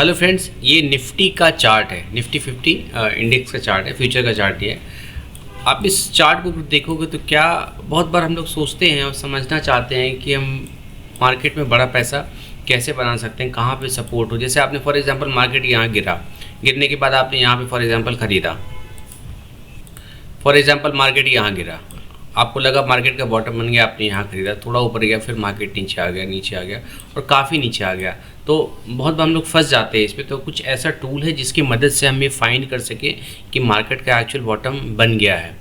Hello friends, ये Nifty का chart है। निफ्टी 50 इंडेक्स का चार्ट है, फ्यूचर का चार्ट ये है। आप इस चार्ट को देखोगे तो क्या बहुत बार हम लोग सोचते हैं और समझना चाहते हैं कि हम मार्केट में बड़ा पैसा कैसे बना सकते हैं, कहाँ पे सपोर्ट हो। जैसे आपने फॉर एग्जांपल मार्केट यहाँ गिरने के बाद आपने यहाँ पे फॉर एग्जांपल ख़रीदा। फॉर एग्जांपल मार्केट यहाँ गिरा, आपको लगा मार्केट का बॉटम बन गया, आपने यहाँ खरीदा, थोड़ा ऊपर गया, फिर मार्केट नीचे आ गया और काफ़ी नीचे आ गया। तो बहुत बार हम लोग फंस जाते हैं इस पर। तो कुछ ऐसा टूल है जिसकी मदद से हम ये फाइंड कर सके कि मार्केट का एक्चुअल बॉटम बन गया है।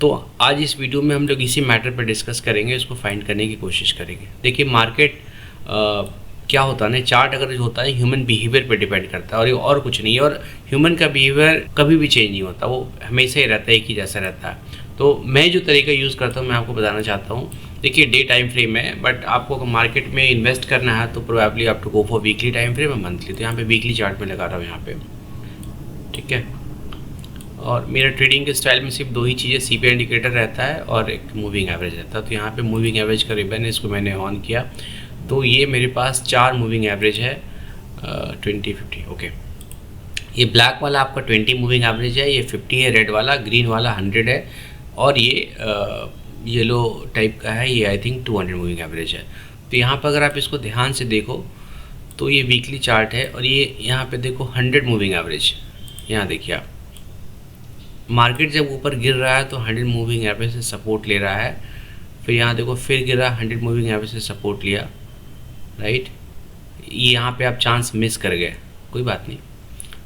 तो आज इस वीडियो में हम लोग इसी मैटर पर डिस्कस करेंगे, इसको फाइंड करने की कोशिश करेंगे। देखिए मार्केट क्या होता है ना, चार्ट अगर होता है ह्यूमन बिहेवियर पे डिपेंड करता है और कुछ नहीं है। और ह्यूमन का बिहेवियर कभी भी चेंज नहीं होता, वो हमेशा ही रहता है, एक ही जैसा रहता है। तो मैं जो तरीका यूज़ करता हूँ मैं आपको बताना चाहता हूँ। देखिए डे टाइम फ्रेम है, बट आपको अगर मार्केट में इन्वेस्ट करना है तो प्रोबेबली आप to go for weekly time frame और मंथली। तो यहाँ पे वीकली चार्ट में लगा रहा हूँ यहाँ पे, ठीक है। और मेरा ट्रेडिंग के स्टाइल में सिर्फ दो ही चीज़ें, CPI इंडिकेटर रहता है और एक मूविंग एवरेज रहता है। तो यहाँ पे मूविंग एवरेज का रिबन है, इसको मैंने ऑन किया तो ये मेरे पास 4 मूविंग एवरेज है 20, 50। ओके, ये ब्लैक वाला आपका 20 मूविंग एवरेज है, ये 50 है, रेड वाला, ग्रीन वाला 100 है और ये येलो टाइप का है, ये आई थिंक 200 मूविंग एवरेज है। तो यहाँ पर अगर आप इसको ध्यान से देखो तो ये वीकली चार्ट है और ये यहाँ पे देखो 100 मूविंग एवरेज। यहाँ देखिए आप, मार्केट जब ऊपर गिर रहा है तो 100 मूविंग एवरेज से सपोर्ट ले रहा है। फिर यहाँ देखो फिर गिरा, 100 मूविंग एवरेज से सपोर्ट लिया, राइट। यहाँ पे आप चांस मिस कर गए, कोई बात नहीं।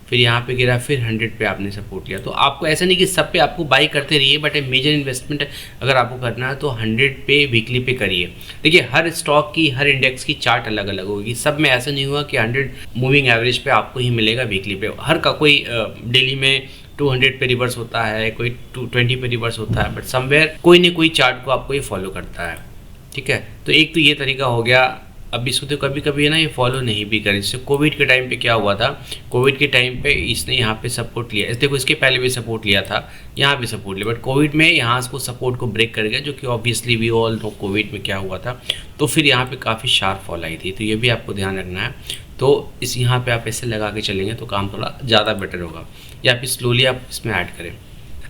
फिर यहाँ पे गिरा, फिर 100 पे आपने सपोर्ट लिया। तो आपको ऐसा नहीं कि सब पे आपको बाई करते रहिए, बट मेजर इन्वेस्टमेंट अगर आपको करना है तो 100 पे वीकली पे करिए। देखिए हर स्टॉक की, हर इंडेक्स की चार्ट अलग अलग होगी, सब में ऐसा नहीं हुआ कि 100 मूविंग एवरेज पे आपको ही मिलेगा वीकली पे। हर का कोई डेली में 200 पे रिवर्स होता है, कोई 220 पे रिवर्स होता है, बट समवेयर कोई ना कोई चार्ट को आपको ये फॉलो करता है, ठीक है। तो एक तो ये तरीका हो गया। अब इसको तो कभी कभी है ना ये फॉलो नहीं भी करें। जैसे कोविड के टाइम पे क्या हुआ था, कोविड के टाइम पे इसने यहाँ पे सपोर्ट लिया, देखो इसके पहले भी सपोर्ट लिया था, यहाँ भी सपोर्ट लिया, बट कोविड में यहाँ इसको सपोर्ट को ब्रेक कर गया, जो कि obviously we all know COVID में क्या हुआ था। तो फिर यहाँ पे काफ़ी शार्प फॉल आई थी, तो ये भी आपको ध्यान रखना है। तो इस यहाँ पर आप ऐसे लगा के चलेंगे तो काम थोड़ा ज़्यादा बेटर होगा, या फिर स्लोली आप इसमें ऐड करें।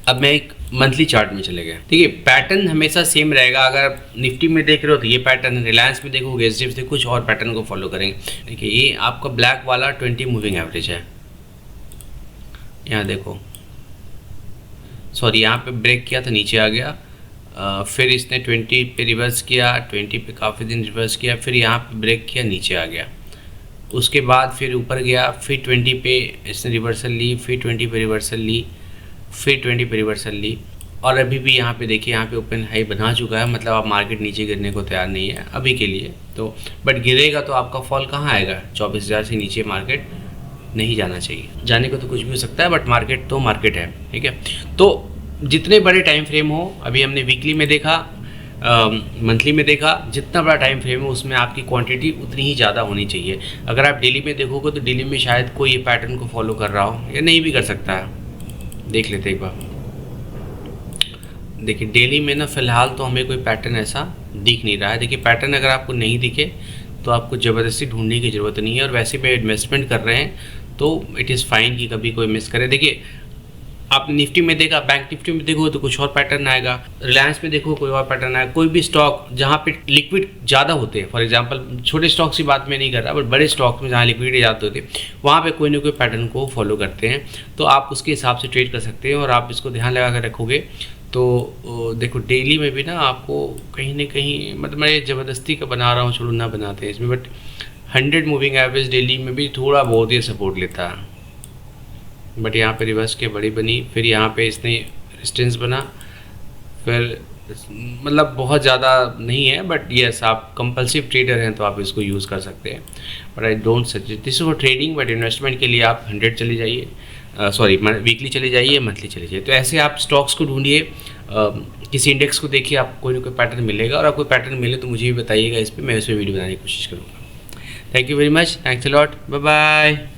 अब मैं एक मंथली चार्ट में चले गए। ठीक है, पैटर्न हमेशा सेम रहेगा। अगर निफ्टी में देख रहे हो तो ये पैटर्न है, रिलायंस में देखोगे, SDF से कुछ और पैटर्न को फॉलो करेंगे। देखिए ये आपका ब्लैक वाला 20 मूविंग एवरेज है, यहाँ देखो, सॉरी यहाँ पे ब्रेक किया तो नीचे आ गया, फिर इसने 20 पे रिवर्स किया, 20 पे काफ़ी दिन रिवर्स किया, फिर यहाँ पे ब्रेक किया, नीचे आ गया, उसके बाद फिर ऊपर गया, फिर 20 पे इसने रिवर्सल ली, फिर 20 पे रिवर्सल ली, फिर 20 पे रिवर्सल ली, और अभी भी यहाँ पे देखिए यहाँ पे ओपन हाई बना चुका है। मतलब आप मार्केट नीचे गिरने को तैयार नहीं है अभी के लिए तो, बट गिरेगा तो आपका फॉल कहाँ आएगा, 24,000 से नीचे मार्केट नहीं जाना चाहिए। जाने को तो कुछ भी हो सकता है, बट मार्केट तो मार्केट है, ठीक है। तो जितने बड़े टाइम फ्रेम हो, अभी हमने वीकली में देखा, मंथली में देखा, जितना बड़ा टाइम फ्रेम है उसमें आपकी क्वांटिटी उतनी ही ज़्यादा होनी चाहिए। अगर आप डेली में देखोगे तो डेली में शायद कोई ये पैटर्न को फॉलो कर रहा हो या नहीं भी कर सकता है, देख लेते एक बार। देखिए डेली में ना फ़िलहाल तो हमें कोई पैटर्न ऐसा दिख नहीं रहा है। देखिए पैटर्न अगर आपको नहीं दिखे तो आपको ज़बरदस्ती ढूंढने की ज़रूरत नहीं है, और वैसे भी इन्वेस्टमेंट कर रहे हैं तो इट इज़ फाइन कि कभी कोई मिस करे। देखिए आप निफ्टी में देखा, बैंक निफ्टी में देखो तो कुछ और पैटर्न आएगा, रिलायंस में देखो कोई और पैटर्न आएगा। कोई भी स्टॉक जहाँ पे लिक्विड ज़्यादा होते हैं, फॉर एग्जांपल छोटे स्टॉक्स की बात मैं नहीं कर रहा, बट बड़े स्टॉक्स में जहाँ लिक्विडिटी ज़्यादा होती है वहाँ पे कोई ना कोई पैटर्न को फॉलो करते हैं। तो आप उसके हिसाब से ट्रेड कर सकते हैं, और आप इसको ध्यान लगा कर रखोगे तो देखो डेली में भी ना आपको कहीं ना कहीं, मतलब मैं ज़बरदस्ती का बना रहा हूँ, छोड़ो ना बनाते हैं इसमें, बट 100 मूविंग एवरेज डेली में भी थोड़ा बहुत ही सपोर्ट लेता है। बट यहाँ पे रिवर्स के बड़ी बनी, फिर यहाँ पे इसने रेजिस्टेंस बना, फिर मतलब बहुत ज़्यादा नहीं है, बट यस आप कंपल्सिव ट्रेडर हैं तो आप इसको यूज़ कर सकते हैं। But I don't suggest this for trading, but investment के लिए आप 100 चले जाइए, सॉरी वीकली चले जाइए, मंथली चले जाइए। तो ऐसे आप स्टॉक्स को ढूंढिए, किसी इंडेक्स को देखिए, आपको कोई ना कोई पैटर्न मिलेगा, और आपको पैटर्न मिले तो मुझे भी बताइएगा, इस पर मैं उस पर वीडियो बनाने की कोशिश करूँगा। Thank you very much, thanks a lot, bye bye.